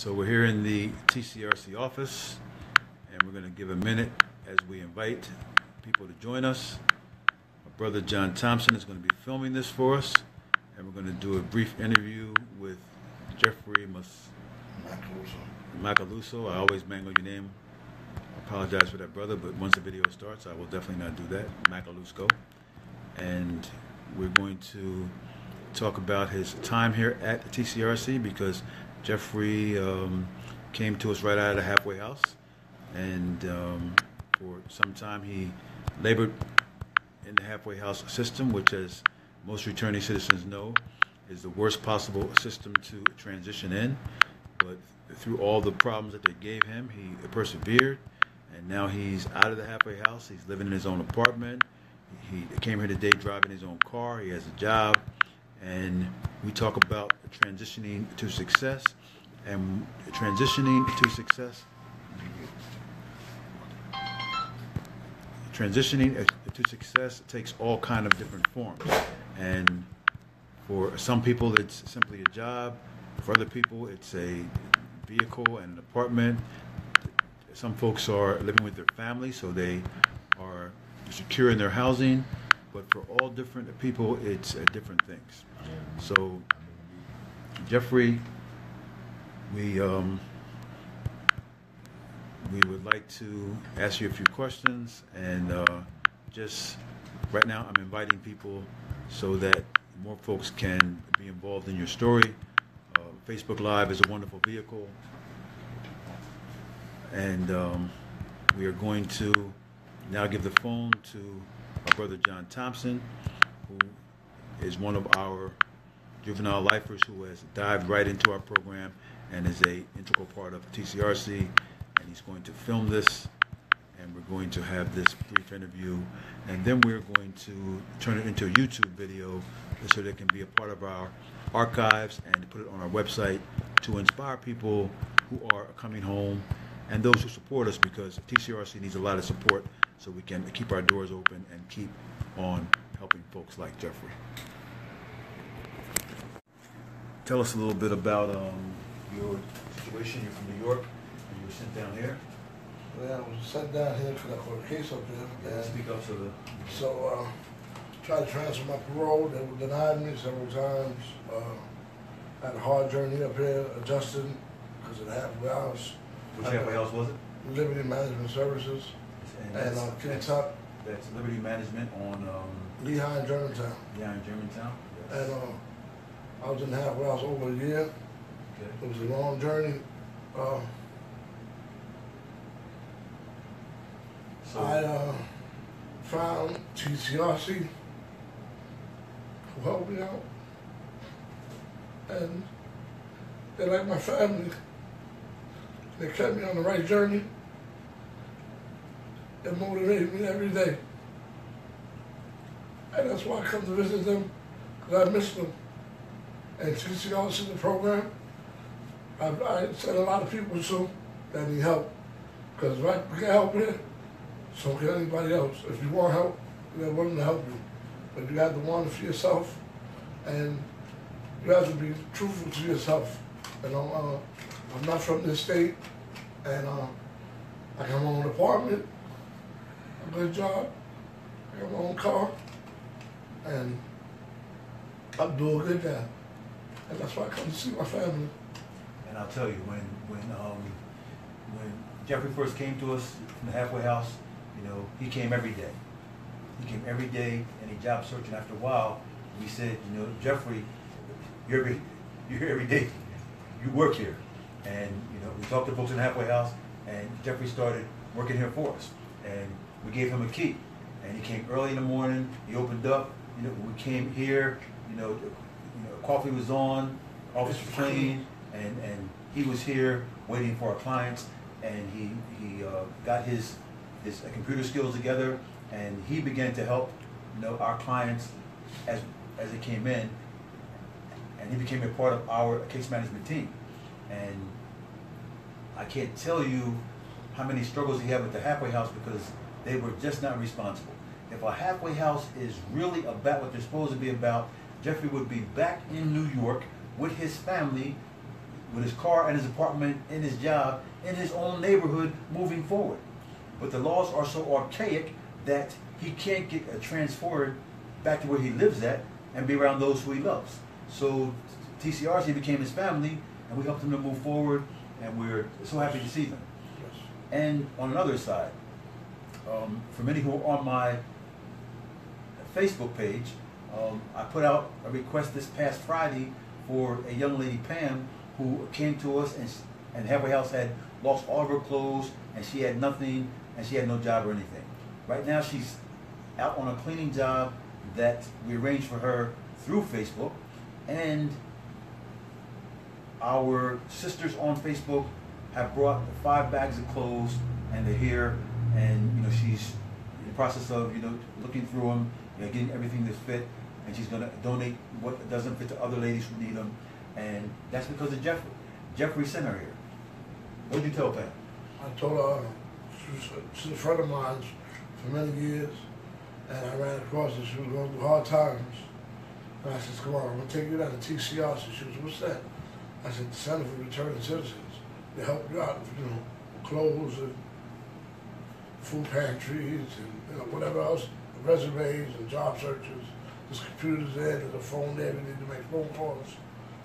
So we're here in the TCRC office, and we're going to give a minute as we invite people to join us. My brother John Thompson is going to be filming this for us, and we're going to do a brief interview with Jeffery Macaluso. I always mangle your name. I apologize for that, brother, but once the video starts, I will definitely not do that. Macaluso. And we're going to talk about his time here at the TCRC, because Jeffery came to us right out of the halfway house, and for some time he labored in the halfway house system, which, as most returning citizens know, is the worst possible system to transition in. But through all the problems that they gave him, he persevered, and now he's out of the halfway house. He's living in his own apartment. He came here today driving his own car. He has a job. And we talk about transitioning to success. And transitioning to success takes all kind of different forms. And for some people, it's simply a job. For other people, it's a vehicle and an apartment. Some folks are living with their family, so they are secure in their housing. But for all different people, it's different things. So, Jeffery, we would like to ask you a few questions, and just right now I'm inviting people so that more folks can be involved in your story. Facebook Live is a wonderful vehicle, and we are going to now give the phone to our brother John Thompson, who is one of our juvenile lifers who has dived right into our program and is an integral part of TCRC, and he's going to film this, and we're going to have this brief interview, and then we're going to turn it into a YouTube video so that it can be a part of our archives and put it on our website to inspire people who are coming home and those who support us, because TCRC needs a lot of support so we can keep our doors open and keep on helping folks like Jeffery. Tell us a little bit about your situation. You're from New York, and you were sent down here. Yeah, I was sent down here for the case up there. Yeah, speak up to the... So, tried to transfer my parole. They were denied me several times. Had a hard journey up here, adjusting because of the halfway house. Which halfway house was it? Liberty Management Services. And Kentucky. That's Liberty Management on... Lehigh and Germantown. Lehigh and Germantown. Yes. And I was in the halfway house over a year. Okay. It was a long journey. I found TCRC who helped me out, and they're like my family. They kept me on the right journey. It motivated me every day, and that's why I come to visit them, because I miss them. And TCRC, the program, I sent a lot of people to that need help, because if I can help here, so can anybody else. If you want help, they're willing to help you. But you have to want it for yourself, and you have to be truthful to yourself. You know, I'm not from this state, and I got my own apartment, a good job, I got my own car, and I'm doing a good job. And that's why I come to see my family. And I'll tell you, when Jeffery first came to us from the halfway house, you know, he came every day. He came every day, and he job searching. After a while, we said, you know, Jeffery, you're here every day. You work here. And, you know, we talked to folks in the halfway house, and Jeffery started working here for us. And we gave him a key. And he came early in the morning. He opened up. You know, we came here. You know, coffee was on, office was clean, and he was here waiting for our clients. And he got his computer skills together, and he began to help, you know, our clients as they came in, and he became a part of our case management team. And I can't tell you how many struggles he had with the halfway house, because they were just not responsible. If a halfway house is really about what they're supposed to be about, Jeffery would be back in New York with his family, with his car and his apartment and his job in his own neighborhood moving forward. But the laws are so archaic that he can't get transferred back to where he lives at and be around those who he loves. So TCRC became his family, and we helped him to move forward, and we're so happy to see them. Yes. And on another side, for many who are on my Facebook page, I put out a request this past Friday for a young lady, Pam, who came to us and Halfway House had lost all of her clothes, and she had nothing, and she had no job or anything. Right now she's out on a cleaning job that we arranged for her through Facebook, and our sisters on Facebook have brought 5 bags of clothes, and they're here, and she's in the process of looking through them, getting everything that's fit, and she's going to donate what doesn't fit to other ladies who need them, and that's because of Jeffery. Jeffery sent her here. What did you tell Pam? I told her she's a friend of mine for many years, and I ran across her. She was going through hard times, and I said, "Come on, I'm going to take you down to TCRC." She was, "What's that?" I said, "The Center for Returning Citizens. They help you out, clothes and food pantries and whatever else, resumes and job searches. There's computers there, there's a phone there. We need to make phone calls."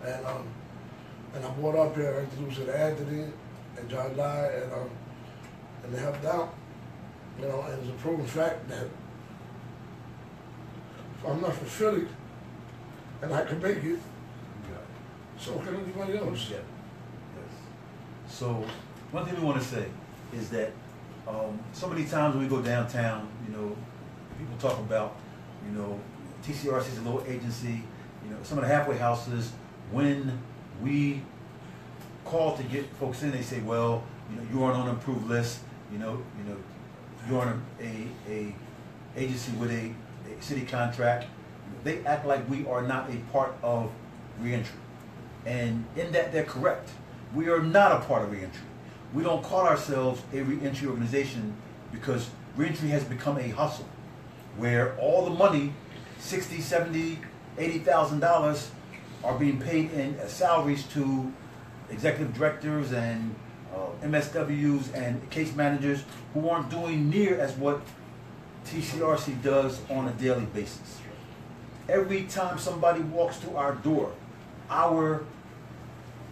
And I brought up here, I introduced her to Anthony and John Dye, and they helped out. And it's a proven fact that if I'm not fulfilling and I can make it, so can anybody else. Yeah. Yes. So one thing we want to say is that so many times when we go downtown, people talk about, TCRC is a little agency. Some of the halfway houses, when we call to get folks in, they say, "Well, you aren't on an approved list. You're on a agency with a city contract." They act like we are not a part of reentry. And in that, they're correct. We are not a part of reentry. We don't call ourselves a reentry organization because reentry has become a hustle where all the money, $60,000, $70,000, $80,000, are being paid in salaries to executive directors and MSWs and case managers who aren't doing near as what TCRC does on a daily basis. Every time somebody walks through our door, our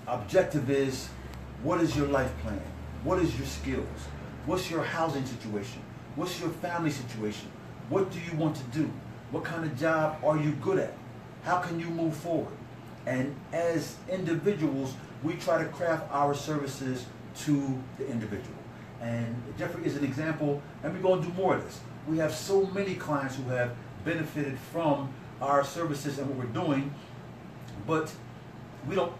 objective is, what is your life plan? What is your skills? What's your housing situation? What's your family situation? What do you want to do? What kind of job are you good at? How can you move forward? And as individuals, we try to craft our services to the individual. And Jeffery is an example, and we're going to do more of this. We have so many clients who have benefited from our services and what we're doing, but we don't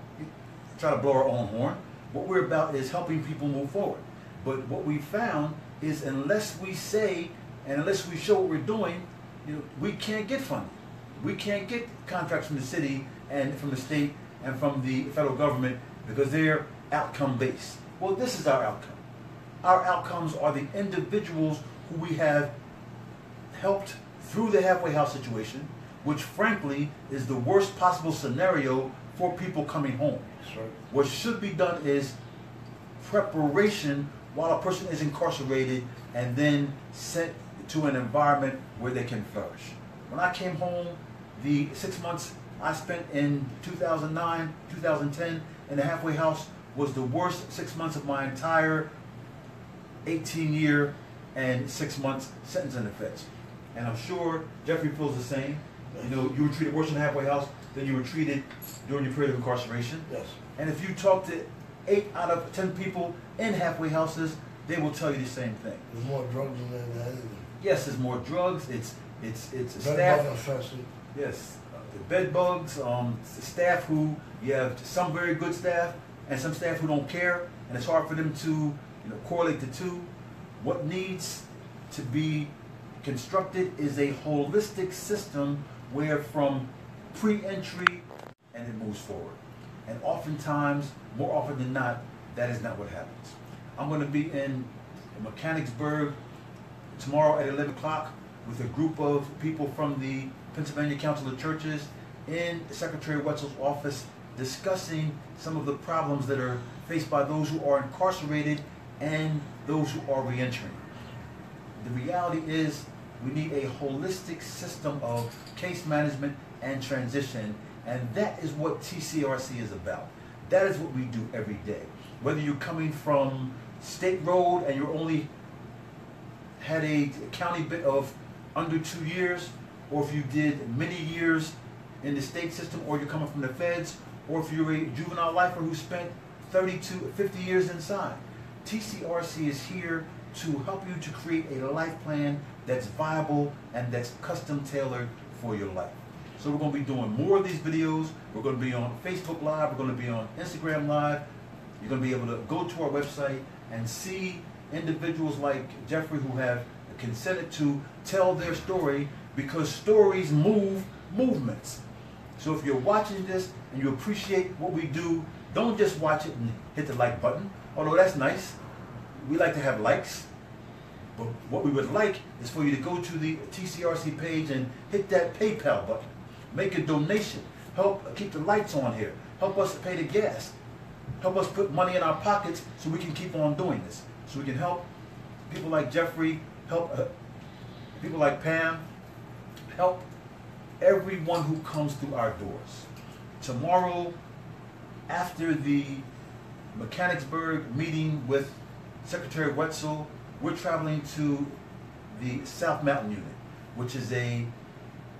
try to blow our own horn. What we're about is helping people move forward. But what we found is unless we say and unless we show what we're doing, we can't get funding. We can't get contracts from the city and from the state and from the federal government because they're outcome based. Well, this is our outcome. Our outcomes are the individuals who we have helped through the halfway house situation, which frankly is the worst possible scenario for people coming home. Right. What should be done is preparation while a person is incarcerated and then sent to an environment where they can flourish. When I came home, the 6 months I spent in 2009, 2010 in the halfway house was the worst 6 months of my entire 18-year and 6 months sentence in the feds. And I'm sure Jeffery feels the same. You were treated worse in the halfway house than you were treated during your period of incarceration. Yes. And if you talk to 8 out of 10 people in halfway houses, they will tell you the same thing. There's more drugs in there than anything. Yes, there's more drugs. It's a staff. Bed bug infested. Yes, the bed bugs. The staff who you have some very good staff and some staff who don't care, and it's hard for them to correlate the two. What needs to be constructed is a holistic system where from pre-entry and it moves forward. And oftentimes, more often than not, that is not what happens. I'm going to be in Mechanicsburg tomorrow at 11 o'clock with a group of people from the Pennsylvania Council of Churches in Secretary Wetzel's office discussing some of the problems that are faced by those who are incarcerated and those who are reentering. The reality is we need a holistic system of case management and transition, and that is what TCRC is about. That is what we do every day. Whether you're coming from State Road and you're only had a county bit of under 2 years, or if you did many years in the state system, or you're coming from the feds, or if you're a juvenile lifer who spent 30 to 50 years inside. TCRC is here to help you to create a life plan that's viable and that's custom tailored for your life. So we're going to be doing more of these videos. We're going to be on Facebook Live. We're going to be on Instagram Live. You're going to be able to go to our website and see individuals like Jeffrey who have consented to tell their story, because stories move movements. So if you're watching this and you appreciate what we do, don't just watch it and hit the like button, although that's nice. We like to have likes. But what we would like is for you to go to the TCRC page and hit that PayPal button. Make a donation. Help keep the lights on here. Help us pay the gas. Help us put money in our pockets so we can keep on doing this. So we can help people like Jeffrey, help people like Pam, help everyone who comes through our doors. Tomorrow, after the Mechanicsburg meeting with Secretary Wetzel, we're traveling to the South Mountain Unit, which is a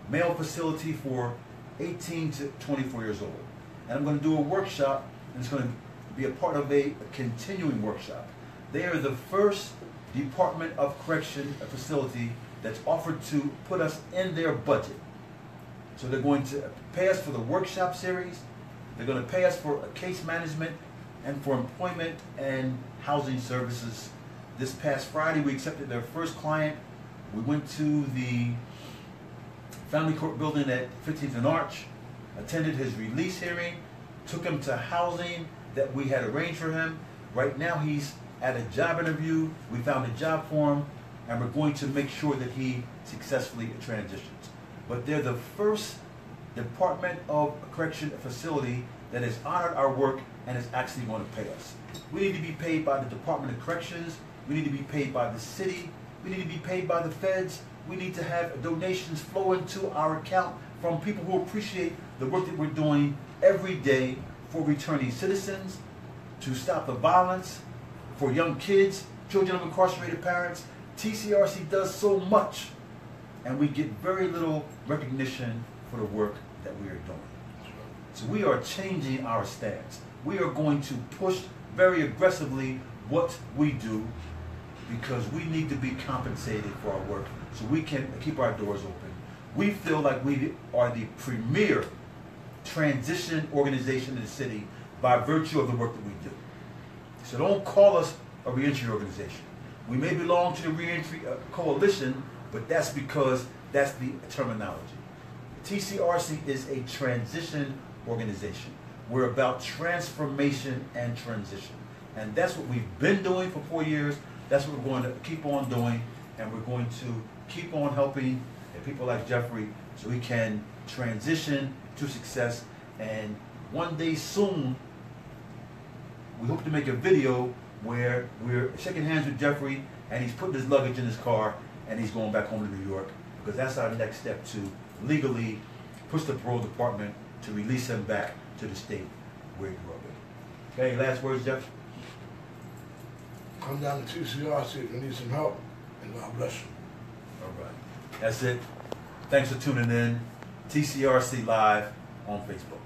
male facility for 18 to 24 years old. And I'm going to do a workshop, and it's going to be a part of a continuing workshop. They are the first Department of Correction facility that's offered to put us in their budget. So they're going to pay us for the workshop series, they're going to pay us for case management and for employment and housing services. This past Friday, we accepted their first client. We went to the Family Court building at 15th and Arch, attended his release hearing, took him to housing that we had arranged for him. Right now he's at a job interview. We found a job for him, and we're going to make sure that he successfully transitions. But they're the first Department of Correction facility that has honored our work and is actually going to pay us. We need to be paid by the Department of Corrections. We need to be paid by the city. We need to be paid by the feds. We need to have donations flow into our account from people who appreciate the work that we're doing every day for returning citizens, to stop the violence, for young kids, children of incarcerated parents. TCRC does so much, and we get very little recognition for the work that we are doing. So we are changing our stance. We are going to push very aggressively what we do, because we need to be compensated for our work so we can keep our doors open. We feel like we are the premier transition organization in the city by virtue of the work that we do. So don't call us a reentry organization. We may belong to the reentry coalition, but that's because that's the terminology. TCRC is a transition organization. We're about transformation and transition. And that's what we've been doing for 4 years. That's what we're going to keep on doing. And we're going to keep on helping people like Jeffrey so he can transition to success. And one day soon, we hope to make a video where we're shaking hands with Jeffrey and he's putting his luggage in his car and he's going back home to New York, because that's our next step to legally push the parole department to release him back to the state where he grew up in. Okay, last words, Jeff? Come down to TCRC if you need some help, and God bless you. All right. That's it. Thanks for tuning in. TCRC Live on Facebook.